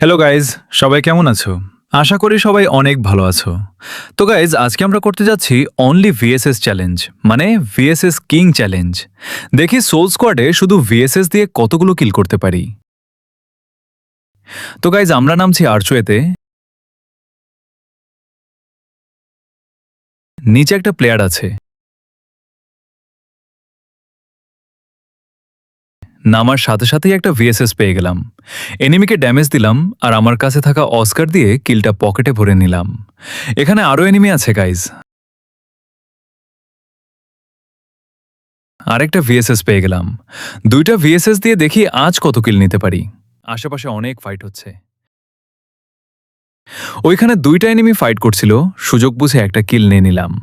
Hello guys, সবাই কেমন আছো? আশা করি সবাই অনেক ভালো আছো। তো গাইজ, আজকে আমরা করতে যাচ্ছি অনলি ভিএসএস চ্যালেঞ্জ, মানে ভিএসএস কিং চ্যালেঞ্জ। দেখি সোল স্কোয়াডে শুধু ভিএসএস দিয়ে কতগুলো কিল করতে পারি। তো গাইজ, আমরা নামছি আর্চওয়েতে। নিচে একটা প্লেয়ার আছে। নামার সাথে সাথেই একটা ভিএসএস পেয়ে গেলাম। এনিমিকে ড্যামেজ দিলাম আর আমার কাছে থাকা অস্কার দিয়ে কিলটা পকেটে ভরে নিলাম। এখানে আরও এনিমি আছে গাইজ। আরেকটা ভিএসএস পেয়ে গেলাম। দুইটা ভিএসএস দিয়ে দেখি আজ কত কিল নিতে পারি। আশেপাশে অনেক ফাইট হচ্ছে। ওইখানে দুইটা এনিমি ফাইট করছিল, সুযোগ বুঝে একটা কিল নিয়ে নিলাম।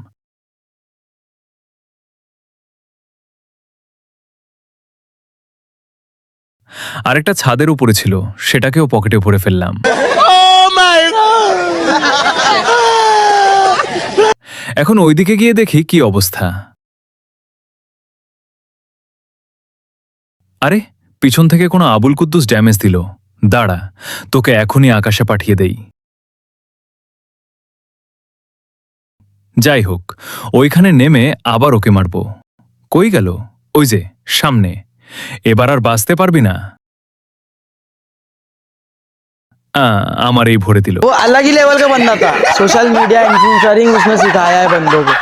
আরেকটা ছাদের উপরে ছিল, সেটাকেও পকেটে ভরে ফেললাম। এখন ওইদিকে গিয়ে দেখি কি অবস্থা। আরে, পিছন থেকে কোনো আবুল কুদ্দুস ড্যামেজ দিল। দাঁড়া, তোকে এখনই আকাশে পাঠিয়ে দেই। যাই হোক, ওইখানে নেমে আবার ওকে মারব। কই গেল? ওই যে সামনে। এবার আর বাঁচতে পারবি না। আমার এই ভরে দিল। वो अलग ही लेवल का बंदा था। सोशल मीडिया इन्फ्लुएंसरिंग उसने सिखाया है बंदों को।